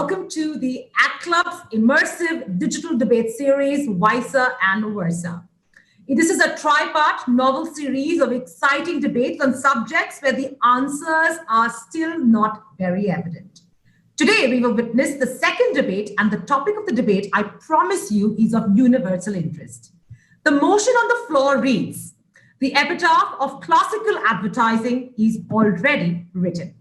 welcome to the ACT Club's immersive digital debate series, Vice and Versa. This is a tripart novel series of exciting debates on subjects where the answers are still not very evident. Today, we will witness the second debate, and the topic of the debate, I promise you, is of universal interest. The motion on the floor reads, "The epitaph of classical advertising is already written."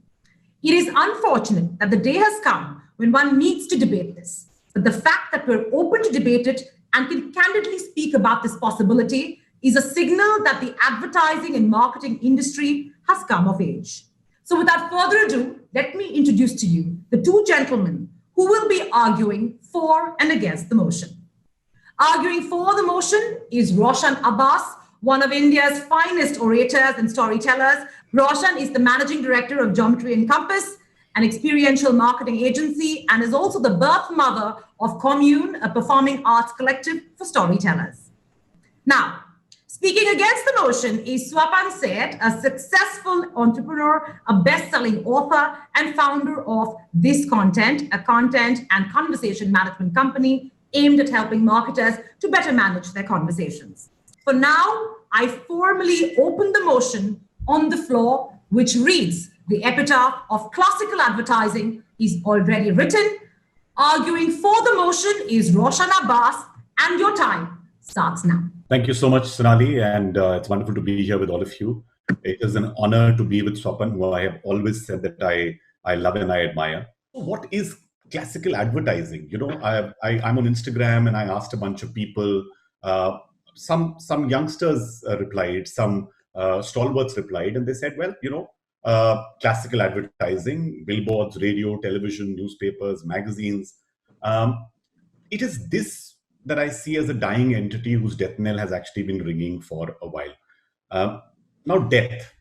It is unfortunate that the day has come when one needs to debate this, but the fact that we're open to debate it and can candidly speak about this possibility is a signal that the advertising and marketing industry has come of age. So without further ado, let me introduce to you the two gentlemen who will be arguing for and against the motion. Arguing for the motion is Roshan Abbas, one of India's finest orators and storytellers. Roshan is the managing director of Geometry Encompass, an experiential marketing agency, and is also the birth mother of Commune, a performing arts collective for storytellers. Now, speaking against the motion is Swapan Seth, a successful entrepreneur, a best-selling author, and founder of ThisContent, a content and conversation management company aimed at helping marketers to better manage their conversations. For now, I formally open the motion on the floor, which reads, "The epitaph of classical advertising is already written." Arguing for the motion is Roshan Abbas, and your time starts now. Thank you so much, Sonali, and it's wonderful to be here with all of you. It is an honor to be with Swapan, who I have always said that I love and I admire. What is classical advertising? You know, I'm on Instagram and I asked a bunch of people. Some youngsters replied, some stalwarts replied, and they said, well, classical advertising, billboards, radio, television, newspapers, magazines. It is this that I see as a dying entity whose death knell has actually been ringing for a while. Now, death.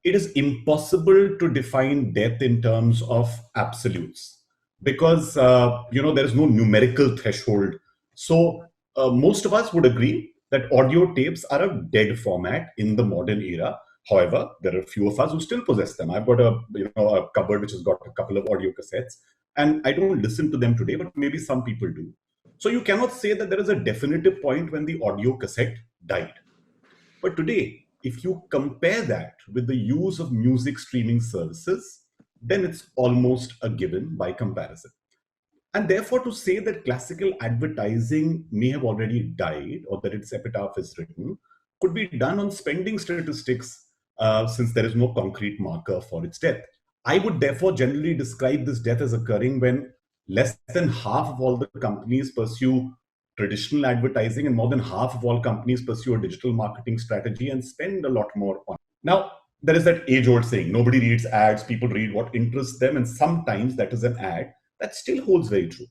It is impossible to define death in terms of absolutes because, there is no numerical threshold. So most of us would agree that audio tapes are a dead format in the modern era. However, there are a few of us who still possess them. I've got a cupboard which has got a couple of audio cassettes, and I don't listen to them today, but maybe some people do. So you cannot say that there is a definitive point when the audio cassette died. But today, if you compare that with the use of music streaming services, then it's almost a given by comparison. And therefore, to say that classical advertising may have already died or that its epitaph is written could be done on spending statistics since there is no concrete marker for its death. I would therefore generally describe this death as occurring when less than half of all the companies pursue traditional advertising and more than half of all companies pursue a digital marketing strategy and spend a lot more on it. Now, there is that age-old saying, nobody reads ads, people read what interests them, and sometimes that is an ad. That still holds very true.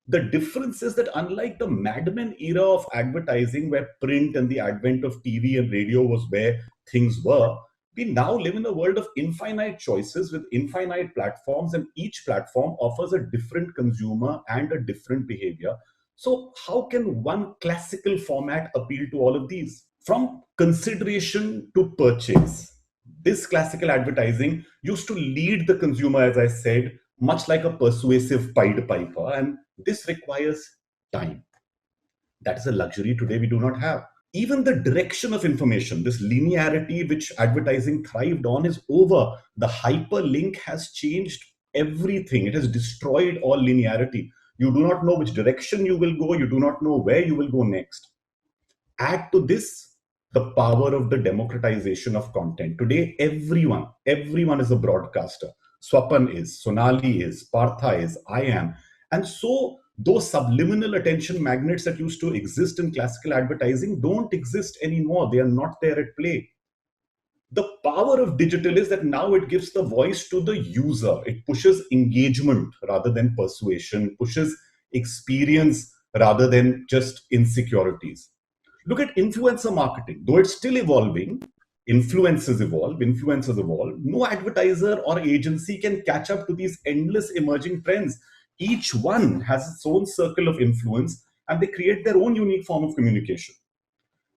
The difference is that unlike the Mad Men era of advertising where print and the advent of TV and radio was where things were, we now live in a world of infinite choices with infinite platforms, and each platform offers a different consumer and a different behavior. So how can one classical format appeal to all of these? From consideration to purchase, this classical advertising used to lead the consumer, as I said, much like a persuasive Pied Piper, and this requires time. That is a luxury today we do not have. Even the direction of information, this linearity which advertising thrived on, is over. The hyperlink has changed everything. It has destroyed all linearity. You do not know which direction you will go. You do not know where you will go next. Add to this the power of the democratization of content. Today, everyone is a broadcaster. Swapan is, Sonali is, Partha is, I am. And so those subliminal attention magnets that used to exist in classical advertising don't exist anymore. They are not there at play. The power of digital is that now it gives the voice to the user. It pushes engagement rather than persuasion, pushes experience rather than just insecurities. Look at influencer marketing. Though it's still evolving, influencers evolve. No advertiser or agency can catch up to these endless emerging trends. Each one has its own circle of influence and they create their own unique form of communication.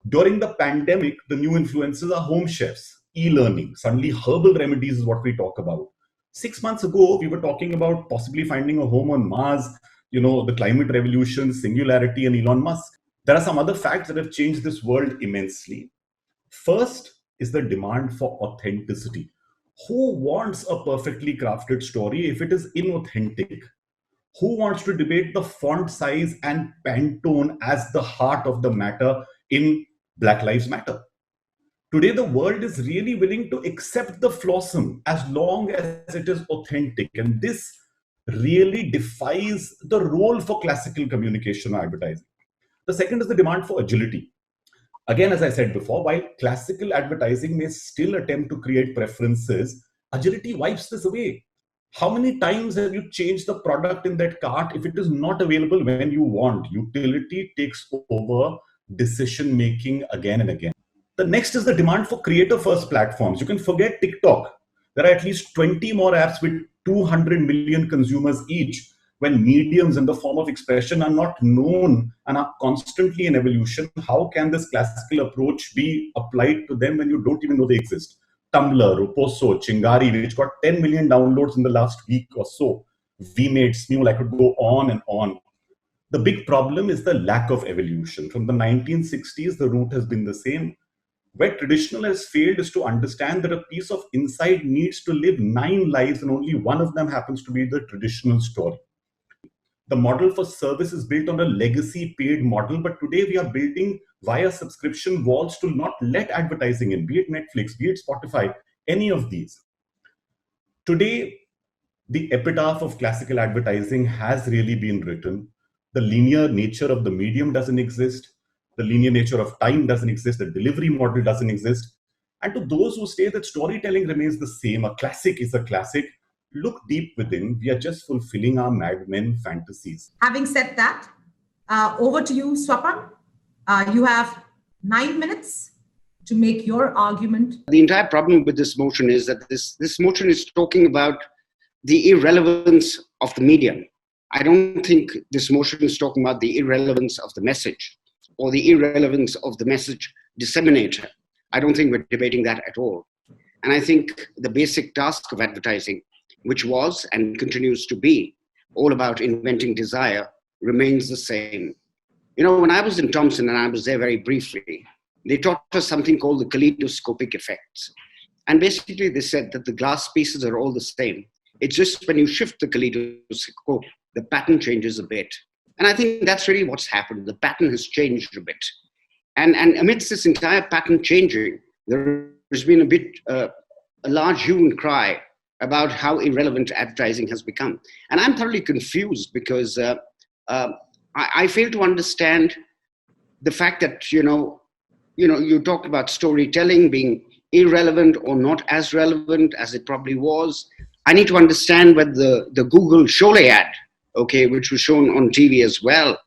During the pandemic, the new influencers are home chefs, e-learning. Suddenly, herbal remedies is what we talk about. 6 months ago, we were talking about possibly finding a home on Mars, the climate revolution, singularity, and Elon Musk. There are some other facts that have changed this world immensely. First is the demand for authenticity. Who wants a perfectly crafted story if it is inauthentic? Who wants to debate the font size and Pantone as the heart of the matter in Black Lives Matter? Today, the world is really willing to accept the flawsome as long as it is authentic. And this really defies the role for classical communication or advertising. The second is the demand for agility. Again, as I said before, while classical advertising may still attempt to create preferences, agility wipes this away. How many times have you changed the product in that cart if it is not available when you want? Utility takes over decision making again and again. The next is the demand for creator first platforms. You can forget TikTok. There are at least 20 more apps with 200 million consumers each. When mediums in the form of expression are not known and are constantly in evolution, how can this classical approach be applied to them when you don't even know they exist? Tumblr, Oposo, Chingari, which got 10 million downloads in the last week or so. VMade, Smule, I could go on and on. The big problem is the lack of evolution. From the 1960s, the route has been the same. Where traditional has failed is to understand that a piece of insight needs to live 9 lives and only one of them happens to be the traditional story. The model for service is built on a legacy paid model, but today we are building via subscription walls to not let advertising in, be it Netflix, be it Spotify, any of these. Today, the epitaph of classical advertising has really been written. The linear nature of the medium doesn't exist. The linear nature of time doesn't exist. The delivery model doesn't exist. And to those who say that storytelling remains the same, a classic is a classic, look deep within. We are just fulfilling our madmen fantasies. Having said that, over to you, Swapan. You have 9 minutes to make your argument. The entire problem with this motion is that this motion is talking about the irrelevance of the medium. I don't think this motion is talking about the irrelevance of the message or the irrelevance of the message disseminator. I don't think we're debating that at all. And I think the basic task of advertising, which was and continues to be all about inventing desire, remains the same. When I was in Thompson, and I was there very briefly, they taught us something called the kaleidoscopic effects. And basically they said that the glass pieces are all the same. It's just when you shift the kaleidoscope, the pattern changes a bit. And I think that's really what's happened. The pattern has changed a bit. And amidst this entire pattern changing, there's been a large hue and cry about how irrelevant advertising has become. And I'm thoroughly confused because I fail to understand the fact that, you talked about storytelling being irrelevant or not as relevant as it probably was. I need to understand whether the Google Cholet ad, which was shown on TV as well,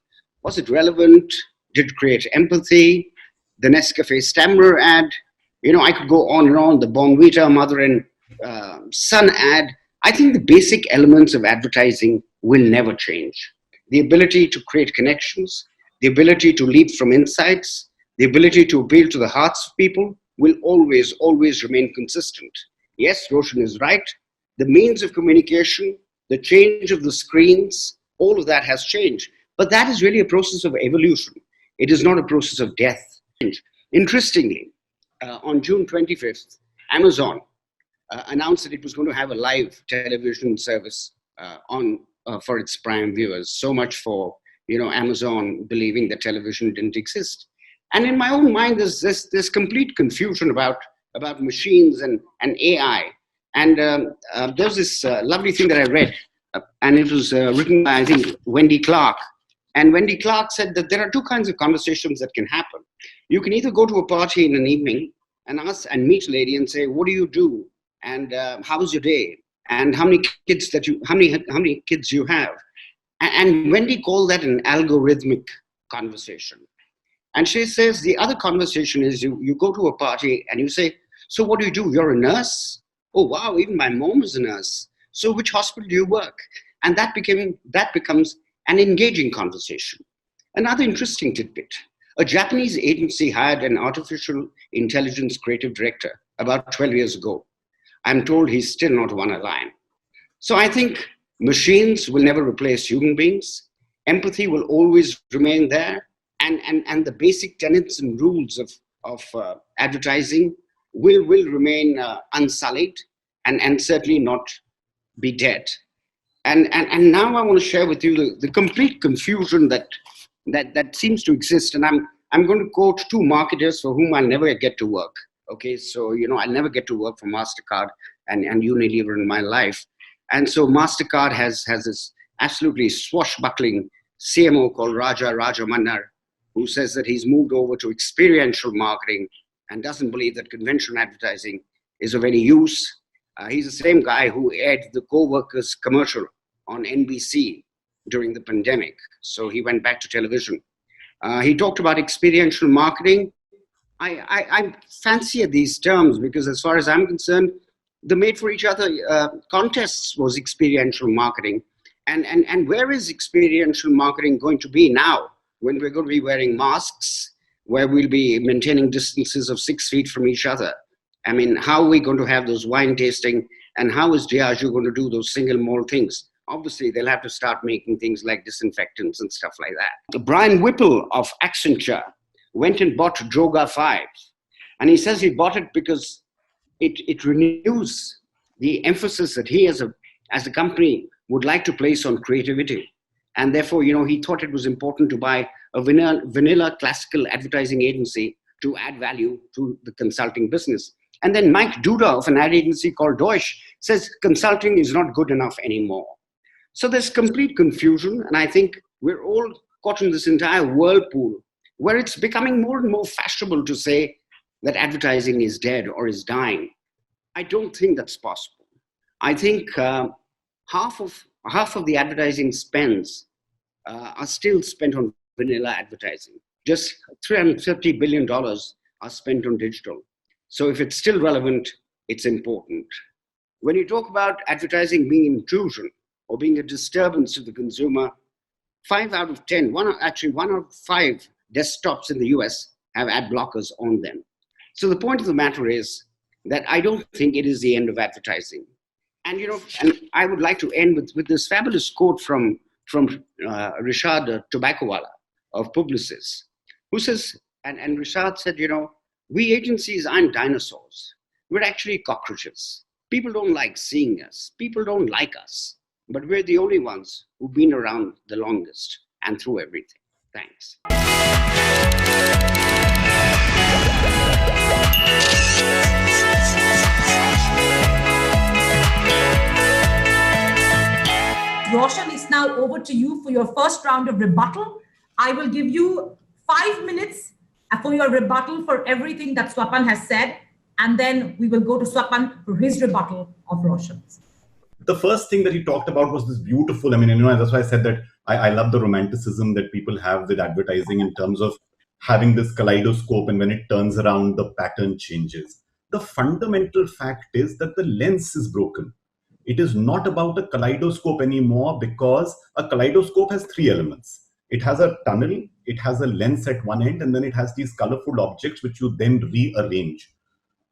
was it relevant? Did it create empathy? The Nescafe Stammer ad, I could go on and on, the Bonvita mother and son ad. I think the basic elements of advertising will never change. The ability to create connections, the ability to leap from insights, the ability to appeal to the hearts of people will always, always remain consistent. Yes, Roshan is right. The means of communication, the change of the screens, all of that has changed. But that is really a process of evolution. It is not a process of death. Interestingly, on June 25th, Amazon announced that it was going to have a live television service for its Prime viewers. So much for Amazon believing that television didn't exist. And in my own mind, there's this complete confusion about machines and AI. And there's this lovely thing that I read, and it was written by, I think, Wendy Clark. And Wendy Clark said that there are two kinds of conversations that can happen. You can either go to a party in an evening and meet a lady and say, what do you do? And how was your day? And how many kids how many kids you have? And Wendy called that an algorithmic conversation. And she says the other conversation is you go to a party and you say, so what do you do? You're a nurse? Oh, wow, even my mom is a nurse. So which hospital do you work? And that becomes an engaging conversation. Another interesting tidbit. A Japanese agency hired an artificial intelligence creative director about 12 years ago. I'm told he's still not won a line. So I think machines will never replace human beings. Empathy will always remain there. And the basic tenets and rules of advertising will remain unsullied and certainly not be dead. And now I want to share with you the complete confusion that seems to exist. And I'm going to quote two marketers for whom I'll never get to work. Okay, so I'll never get to work for MasterCard and Unilever in my life. And so MasterCard has this absolutely swashbuckling CMO called Raja Mannar, who says that he's moved over to experiential marketing and doesn't believe that conventional advertising is of any use. He's the same guy who aired the co-workers commercial on NBC during the pandemic. So he went back to television. He talked about experiential marketing. I fancier these terms because as far as I'm concerned, the made for each other contests was experiential marketing. And where is experiential marketing going to be now when we're going to be wearing masks, where we'll be maintaining distances of 6 feet from each other? I mean, how are we going to have those wine tasting, and how is Diageo going to do those single malt things? Obviously, they'll have to start making things like disinfectants and stuff like that. Brian Whipple of Accenture went and bought Droga 5. And he says he bought it because it renews the emphasis that he as a company would like to place on creativity. And therefore, he thought it was important to buy a vanilla classical advertising agency to add value to the consulting business. And then Mike Duda of an ad agency called Deutsch says consulting is not good enough anymore. So there's complete confusion. And I think we're all caught in this entire whirlpool where it's becoming more and more fashionable to say that advertising is dead or is dying. I don't think that's possible. I think half of the advertising spends are still spent on vanilla advertising. Just $350 billion are spent on digital. So if it's still relevant, it's important. When you talk about advertising being intrusion or being a disturbance to the consumer, 5 out of 10, one out of 5 desktops in the US have ad blockers on them. So the point of the matter is that I don't think it is the end of advertising. And and I would like to end with this fabulous quote from Rishad Tobaccowala of Publicis, who says, and Rishad said, we agencies aren't dinosaurs. We're actually cockroaches. People don't like seeing us. People don't like us. But we're the only ones who've been around the longest and through everything. Thanks. Roshan, it's now over to you for your first round of rebuttal. I will give you 5 minutes for your rebuttal for everything that Swapan has said, and then we will go to Swapan for his rebuttal of Roshan's. The first thing that he talked about was this beautiful, that's why I said that I love the romanticism that people have with advertising in terms of having this kaleidoscope, and when it turns around, the pattern changes. The fundamental fact is that the lens is broken. It is not about a kaleidoscope anymore, because a kaleidoscope has 3 elements. It has a tunnel, it has a lens at one end, and then it has these colorful objects which you then rearrange.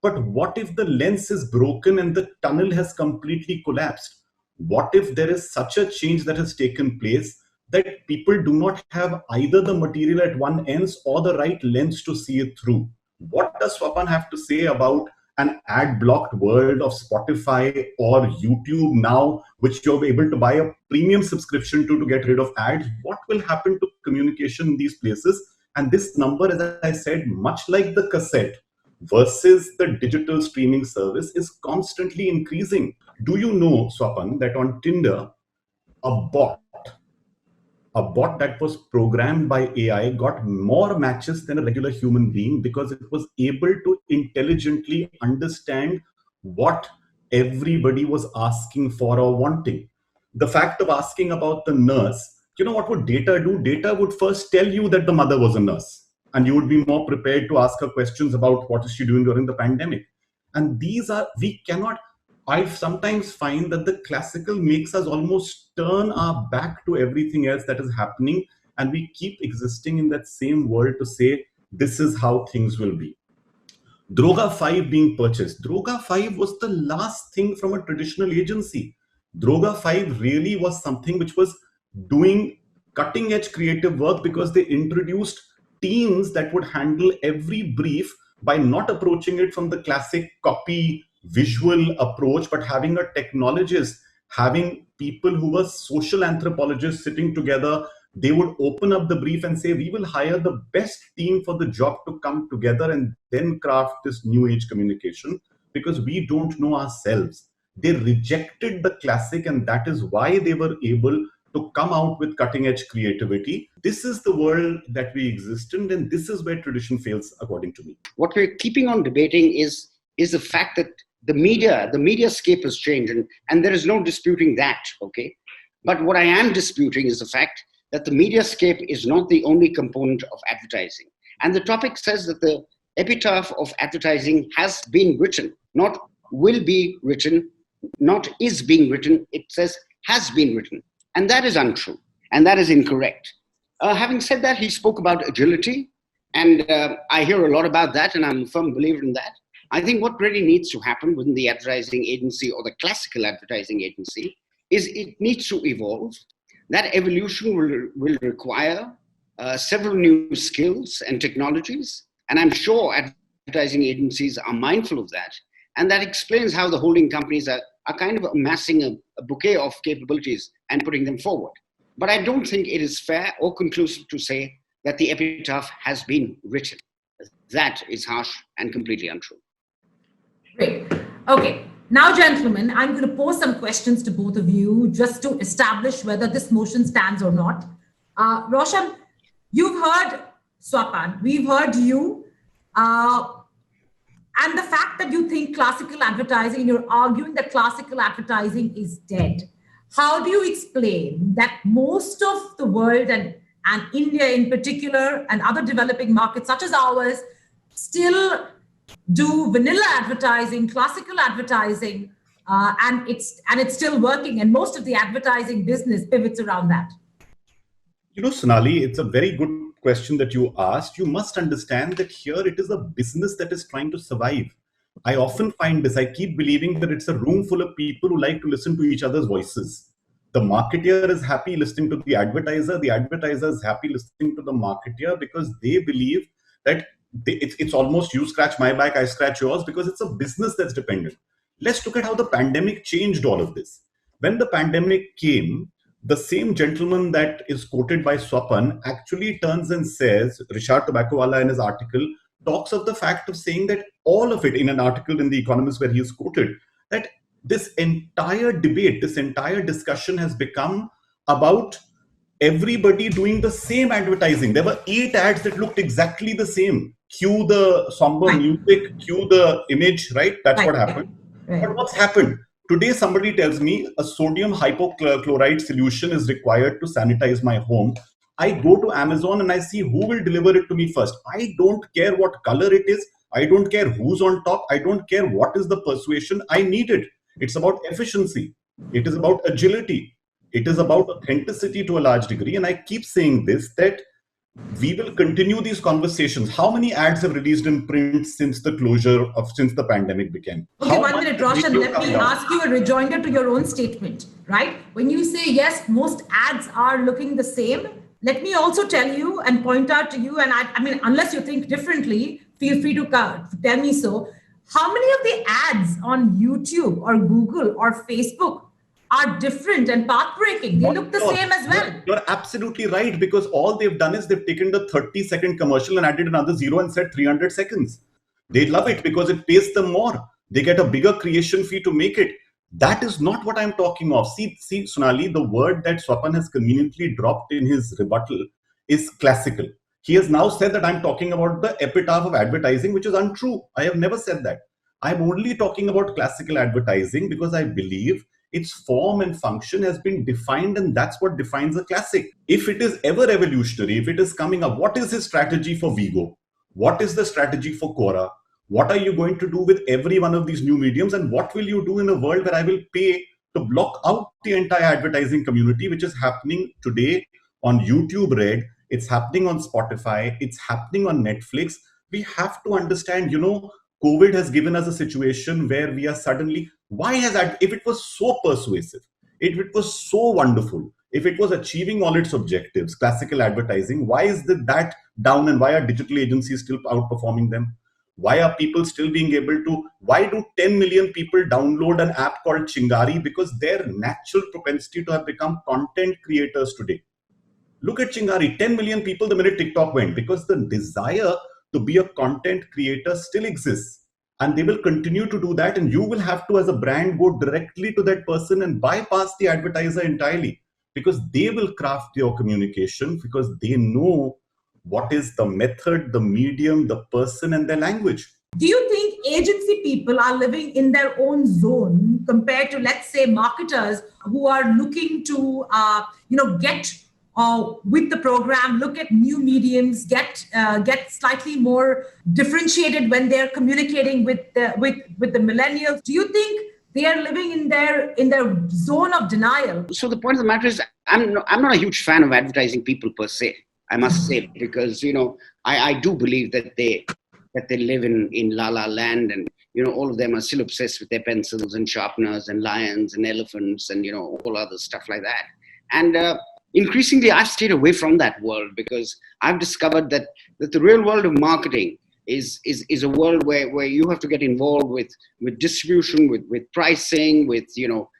But what if the lens is broken and the tunnel has completely collapsed? What if there is such a change that has taken place that people do not have either the material at one end or the right lens to see it through? What does Swapan have to say about an ad-blocked world of Spotify or YouTube now, which you're able to buy a premium subscription to get rid of ads? What will happen to communication in these places? And this number, as I said, much like the cassette versus the digital streaming service, is constantly increasing. Do you know, Swapan, that on Tinder, a bot that was programmed by AI got more matches than a regular human being, because it was able to intelligently understand what everybody was asking for or wanting. The fact of asking about the nurse, what would data do? Data would first tell you that the mother was a nurse, and you would be more prepared to ask her questions about what is she doing during the pandemic. And I sometimes find that the classical makes us almost turn our back to everything else that is happening, and we keep existing in that same world to say, this is how things will be. Droga 5 being purchased. Droga 5 was the last thing from a traditional agency. Droga 5 really was something which was doing cutting edge creative work because they introduced teams that would handle every brief by not approaching it from the classic copy visual approach, but having a technologist, having people who were social anthropologists sitting together. They would open up the brief and say, we will hire the best team for the job to come together and then craft this new age communication because we don't know ourselves. They rejected the classic, and that is why they were able to come out with cutting edge creativity. This is the world that we exist in, and this is where tradition fails, according to me. What we're keeping on debating is the fact that the mediascape has changed, and there is no disputing that, okay? But what I am disputing is the fact that the mediascape is not the only component of advertising. And the topic says that the epitaph of advertising has been written, not will be written, not is being written. It says has been written. And that is untrue. And that is incorrect. Having said that, he spoke about agility. And I hear a lot about that, and I'm a firm believer in that. I think what really needs to happen within the advertising agency or the classical advertising agency is it needs to evolve. That evolution will require several new skills and technologies. And I'm sure advertising agencies are mindful of that. And that explains how the holding companies are kind of amassing a bouquet of capabilities and putting them forward. But I don't think it is fair or conclusive to say that the epitaph has been written. That is harsh and completely untrue. Great. Okay. Now, gentlemen, I'm going to pose some questions to both of you just to establish whether this motion stands or not. Roshan, you've heard Swapan. We've heard you. And the fact that you think classical advertising, you're arguing that classical advertising is dead. How do you explain that most of the world and India in particular and other developing markets such as ours still do vanilla advertising, classical advertising, and it's still working, and most of the advertising business pivots around that? You know, Sonali, it's a very good question that you asked. You must understand that here it is a business that is trying to survive. I often find this, I keep believing that it's a room full of people who like to listen to each other's voices. The marketeer is happy listening to the advertiser is happy listening to the marketeer because they believe that it's almost you scratch my back, I scratch yours, because it's a business that's dependent. Let's look at how the pandemic changed all of this. When the pandemic came, the same gentleman that is quoted by Swapan actually turns and says, Rishad Tobaccowala in his article talks of the fact of saying that all of it in an article in The Economist where he is quoted, that this entire debate, this entire discussion has become about everybody doing the same advertising. There were 8 ads that looked exactly the same. Cue the somber music, cue the image, right? That's what happened. But what's happened? Today, somebody tells me a sodium hypochlorite solution is required to sanitize my home. I go to Amazon and I see who will deliver it to me first. I don't care what color it is. I don't care who's on top. I don't care what is the persuasion. I need it. It's about efficiency. It is about agility. It is about authenticity to a large degree. And I keep saying this, that we will continue these conversations. How many ads have released in print since the pandemic began? Okay, 1 minute, Roshan, let me ask you a rejoinder to your own statement, right? When you say, yes, most ads are looking the same, let me also tell you and point out to you, and I mean, unless you think differently, feel free to tell me so. How many of the ads on YouTube or Google or Facebook are different and path-breaking? They look the same as well. You're absolutely right, because all they've done is they've taken the 30-second commercial and added another 0 and said 300 seconds. They love it because it pays them more. They get a bigger creation fee to make it. That is not what I'm talking of. See, Sonali, the word that Swapan has conveniently dropped in his rebuttal is classical. He has now said that I'm talking about the epitaph of advertising, which is untrue. I have never said that. I'm only talking about classical advertising because I believe its form and function has been defined, and that's what defines a classic. If it is ever revolutionary, if it is coming up, what is his strategy for Vigo? What is the strategy for Quora? What are you going to do with every one of these new mediums? And what will you do in a world where I will pay to block out the entire advertising community, which is happening today on YouTube Red? It's happening on Spotify. It's happening on Netflix. We have to understand, COVID has given us a situation where we are suddenly, if it was so persuasive, It was so wonderful. If it was achieving all its objectives, classical advertising, why is that down, and why are digital agencies still outperforming them? Why are people still being able to, why do 10 million people download an app called Chingari? Because their natural propensity to have become content creators today. Look at Chingari, 10 million people the minute TikTok went, because the desire to be a content creator still exists. And they will continue to do that. And you will have to, as a brand, go directly to that person and bypass the advertiser entirely, because they will craft your communication, because they know what is the method, the medium, the person, and their language. Do you think agency people are living in their own zone compared to, let's say, marketers who are looking to, get with the program, look at new mediums, get slightly more differentiated when they're communicating with the millennials? Do you think they are living in their zone of denial? So the point of the matter is, I'm not a huge fan of advertising people per se, I must say, because I do believe that they live in la la land, and all of them are still obsessed with their pencils and sharpeners and lions and elephants and all other stuff like that. And increasingly, I've stayed away from that world, because I've discovered that the real world of marketing is a world where you have to get involved with distribution, with pricing, with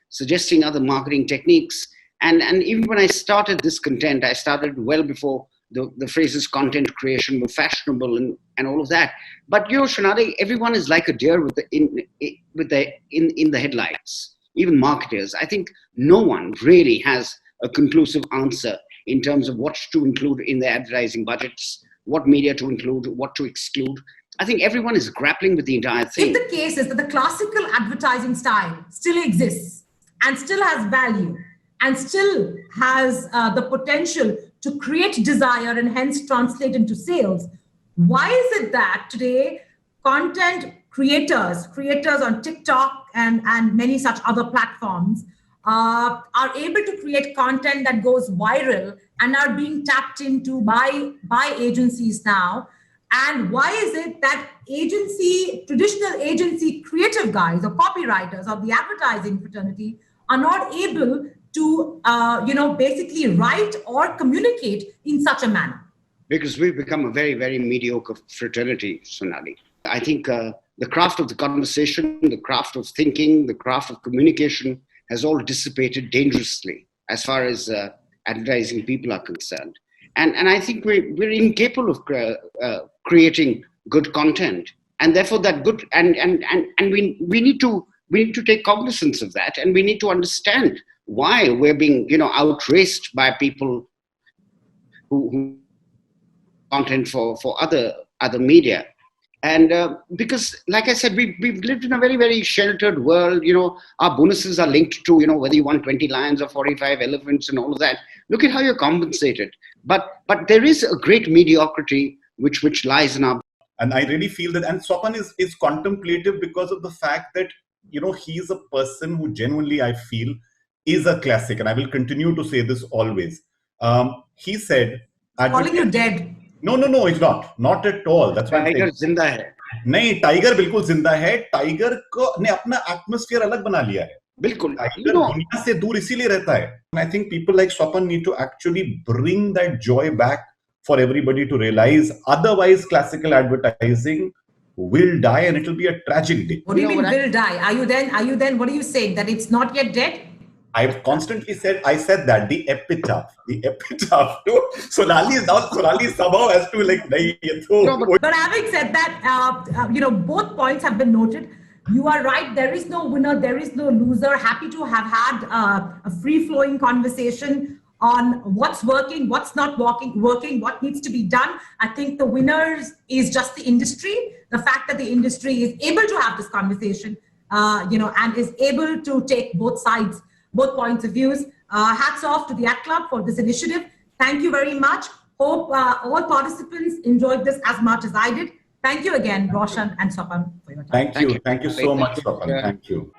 suggesting other marketing techniques. And even when I started ThisContent, I started well before the phrases content creation were fashionable and all of that. But Sonali, everyone is like a deer in the headlights. Even marketers, I think no one really has a conclusive answer in terms of what to include in their advertising budgets, what media to include, what to exclude. I think everyone is grappling with the entire thing. If the case is that the classical advertising style still exists and still has value and still has the potential to create desire and hence translate into sales, why is it that today content creators on TikTok and many such other platforms are able to create content that goes viral and are being tapped into by agencies now? And why is it that traditional agency creative guys or copywriters of the advertising fraternity are not able to, basically write or communicate in such a manner? Because we've become a very, very mediocre fraternity, Sonali. I think the craft of the conversation, the craft of thinking, the craft of communication has all dissipated dangerously as far as advertising people are concerned. And I think we're incapable of creating good content. And therefore that good, and we need to take cognizance of that, and we need to understand why we're being, outraced by people who content for other media. And because, like I said, we've lived in a very, very sheltered world. Our bonuses are linked to, whether you want 20 lions or 45 elephants and all of that. Look at how you're compensated. But there is a great mediocrity which lies in our... And I really feel that, and Swapan is contemplative because of the fact that, he's a person who genuinely, I feel, is a classic. And I will continue to say this always. He said... Calling you dead. No, it's not at all. That's why Tiger जिंदा है. नहीं, tiger बिल्कुल जिंदा है. Tiger को ने अपना atmosphere अलग बना लिया है. बिल्कुल. टाइगर दुनिया से दूर इसीलिए रहता है. And I think people like Swapan need to actually bring that joy back for everybody to realize. Otherwise, classical advertising will die, and it will be a tragic day. What do you mean will die? Are you then? What are you saying? That it's not yet dead? I've constantly said, that the epitaph. No, Sonali somehow has to But having said that, both points have been noted. You are right. There is no winner. There is no loser. Happy to have had a free-flowing conversation on what's working, what's not working, what needs to be done. I think the winners is just the industry. The fact that the industry is able to have this conversation, and is able to take both sides, both points of views. Hats off to the ACT Club for this initiative. Thank you very much. Hope all participants enjoyed this as much as I did. Thank you again, Roshan and Swapan, for your time. Thank you so much, Swapan. Thank you.